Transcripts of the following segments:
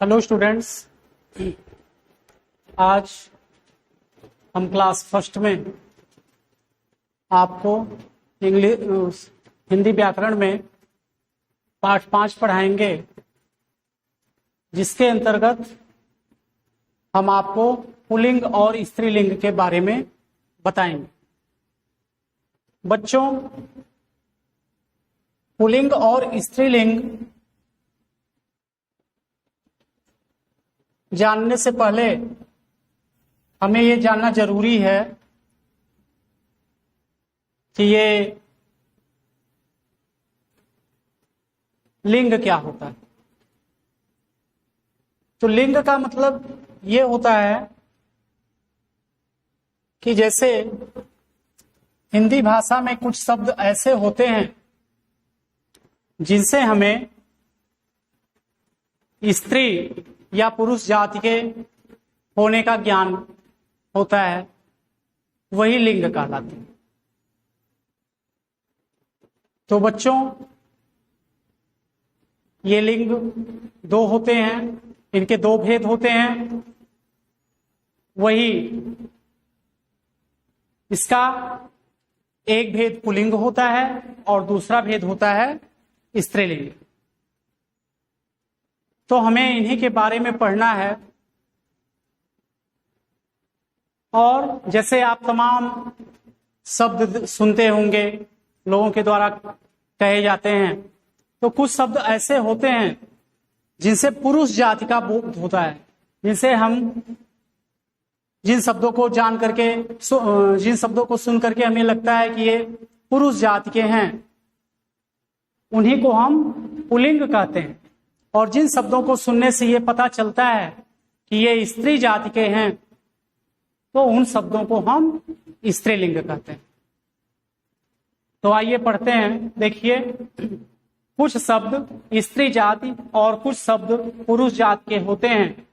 Hello students, आज हम class first में आपको इंग्लिश हिंदी व्याकरण में पाठ 5 पढ़ाएंगे, जिसके अंतर्गत हम आपको पुल्लिंग और स्त्रीलिंग के बारे में बताएंगे। बच्चों, पुल्लिंग और स्त्रीलिंग जानने से पहले हमें ये जानना जरूरी है कि ये लिंग क्या होता है। तो लिंग का मतलब ये होता है कि जैसे हिंदी भाषा में कुछ शब्द ऐसे होते हैं जिनसे हमें स्त्री या पुरुष जाति के होने का ज्ञान होता है, वही लिंग कहलाते हैं। तो बच्चों, ये लिंग दो होते हैं, इनके दो भेद होते हैं। वही इसका एक भेद पुल्लिंग होता है और दूसरा भेद होता है स्त्रीलिंग। तो हमें इन्हीं के बारे में पढ़ना है। और जैसे आप तमाम शब्द सुनते होंगे, लोगों के द्वारा कहे जाते हैं, तो कुछ शब्द ऐसे होते हैं जिनसे पुरुष जाति का बोध होता है, जिनसे हम जिन शब्दों को जान करके जिन शब्दों को सुन करके हमें लगता है कि ये पुरुष जाति के हैं, उन्हीं को हम पुल्लिंग कहते हैं। और जिन शब्दों को सुनने से ये पता चलता है कि ये स्त्री जाति के हैं, तो उन शब्दों को हम स्त्रीलिंग कहते हैं। तो आइए पढ़ते हैं। देखिए, कुछ शब्द स्त्री जाति और कुछ शब्द पुरुष जाति के होते हैं।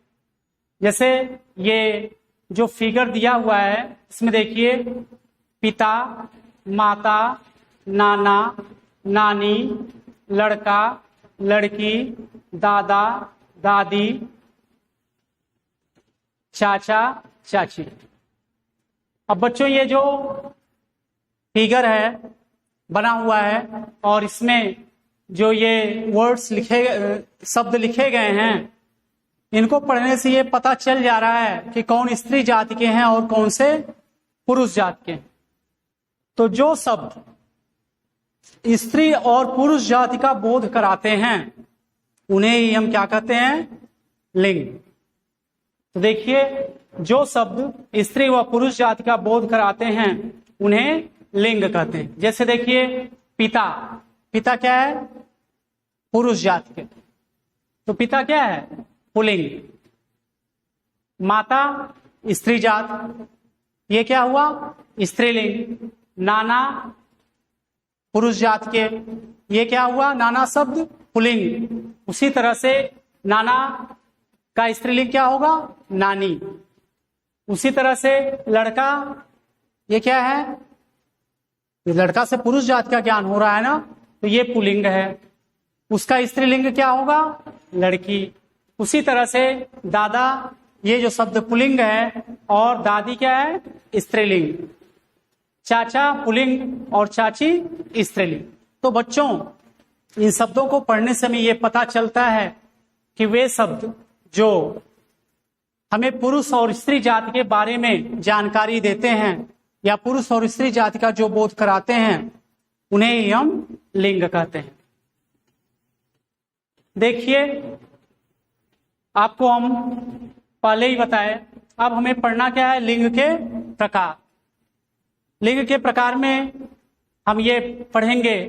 जैसे ये जो फिगर दिया हुआ है, इसमें देखिए, पिता, माता, नाना, नानी, लड़का, लड़की, दादा, दादी, चाचा, चाची। अब बच्चों, ये जो फिगर है बना हुआ है और इसमें जो ये वर्ड्स शब्द लिखे गए हैं, इनको पढ़ने से ये पता चल जा रहा है कि कौन स्त्री जाति के हैं और कौन से पुरुष जाति के हैं। तो जो शब्द स्त्री और पुरुष जाति का बोध कराते हैं, उन्हें ही हम क्या कहते हैं? लिंग। तो देखिए, जो शब्द स्त्री व पुरुष जाति का बोध कराते हैं, उन्हें लिंग कहते हैं। जैसे देखिए, पिता, पिता क्या है? पुरुष जाति के, तो पिता क्या है? पुल्लिंग। माता, स्त्री जात, ये क्या हुआ? स्त्रीलिंग। नाना, पुरुष जात के, ये क्या हुआ? नाना शब्द पुल्लिंग। उसी तरह से नाना का स्त्रीलिंग क्या होगा? नानी। उसी तरह से लड़का, ये क्या है? ये लड़का से पुरुष जात का ज्ञान हो रहा है ना, तो ये पुल्लिंग है। उसका स्त्रीलिंग क्या होगा? लड़की। उसी तरह से दादा, ये जो शब्द पुल्लिंग है, और दादी क्या है? स्त्रीलिंग। चाचा पुल्लिंग और चाची स्त्रीलिंग। तो बच्चों, इन शब्दों को पढ़ने से हमें ये पता चलता है कि वे शब्द जो हमें पुरुष और स्त्री जाति के बारे में जानकारी देते हैं या पुरुष और स्त्री जाति का जो बोध कराते हैं, उन्हें ही हम लिंग कहते हैं। देखिए, आपको हम पहले ही बताए, अब हमें पढ़ना क्या है? लिंग के प्रकार। लिंग के प्रकार में हम ये पढ़ेंगे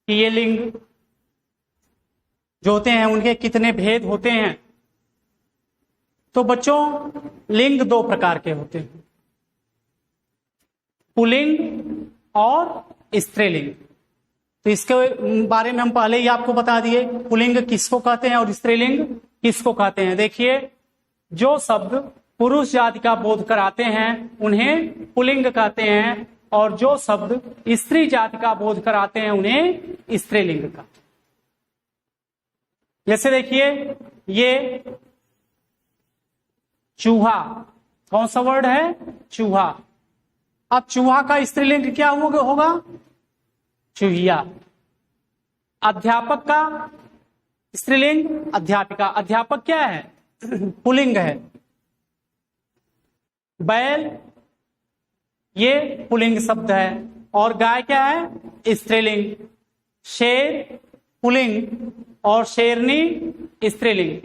कि ये लिंग जो होते हैं, उनके कितने भेद होते हैं। तो बच्चों, लिंग दो प्रकार के होते हैं, पुल्लिंग और स्त्रीलिंग। तो इसके बारे में हम पहले ही आपको बता दिए, पुल्लिंग किसको कहते हैं और स्त्रीलिंग किसको कहते हैं। देखिए, जो शब्द पुरुष जाति का बोध कराते हैं, उन्हें पुल्लिंग कहते हैं, और जो शब्द स्त्री जाति का बोध कराते हैं, उन्हें स्त्रीलिंग कहते हैं। जैसे देखिए, ये चूहा, कौन सा वर्ड है? चूहा। अब चूहा का स्त्रीलिंग क्या होगा? चूहिया। अध्यापक का स्त्रीलिंग अध्यापिका। अध्यापक क्या है? पुल्लिंग है। बैल ये पुल्लिंग शब्द है, और गाय क्या है? स्त्रीलिंग। शेर पुल्लिंग और शेरनी स्त्रीलिंग।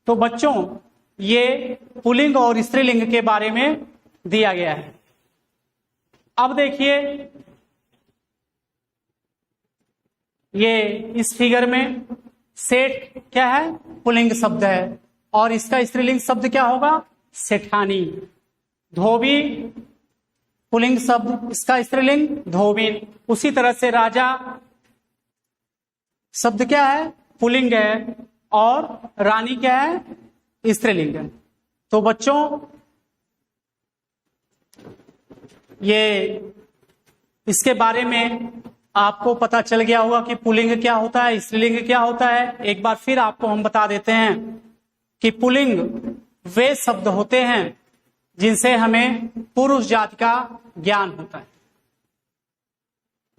तो बच्चों ये पुल्लिंग और स्त्रीलिंग के बारे में दिया गया है। अब देखिए ये इस फिगर में सेठ क्या है? पुल्लिंग शब्द है, और इसका स्त्रीलिंग शब्द क्या होगा? सेठानी। धोबी पुल्लिंग शब्द, इसका स्त्रीलिंग धोबिन। उसी तरह से राजा शब्द क्या है? पुल्लिंग है, और रानी क्या है? स्त्रीलिंग है। तो बच्चों ये इसके बारे में आपको पता चल गया होगा कि पुल्लिंग क्या होता है, स्त्रीलिंग क्या होता है। एक बार फिर आपको हम बता देते हैं कि पुल्लिंग वे शब्द होते हैं जिनसे हमें पुरुष जाति का ज्ञान होता है,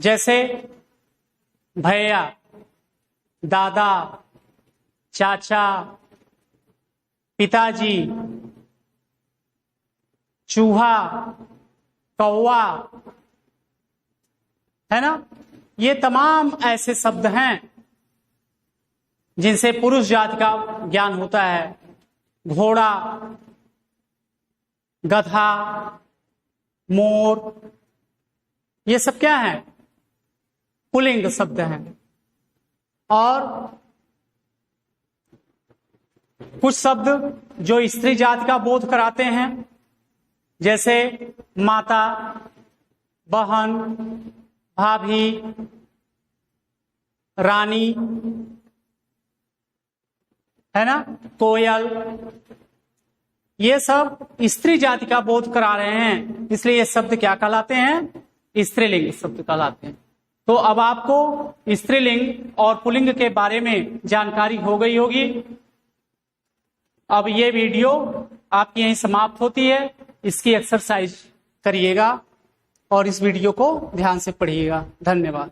जैसे भैया, दादा, चाचा, पिताजी, चूहा, कौवा, है ना। ये तमाम ऐसे शब्द हैं जिनसे पुरुष जाति का ज्ञान होता है। घोड़ा, गधा, मोर, ये सब क्या है? पुल्लिंग शब्द हैं। और कुछ शब्द जो स्त्री जाति का बोध कराते हैं, जैसे माता, बहन, भाभी, रानी, है ना, कोयल, ये सब स्त्री जाति का बोध करा रहे हैं, इसलिए ये शब्द क्या कहलाते हैं? स्त्रीलिंग शब्द कहलाते हैं। तो अब आपको स्त्रीलिंग और पुल्लिंग के बारे में जानकारी हो गई होगी। अब ये वीडियो आपकी यहीं समाप्त होती है। इसकी एक्सरसाइज करिएगा और इस वीडियो को ध्यान से पढ़िएगा। धन्यवाद।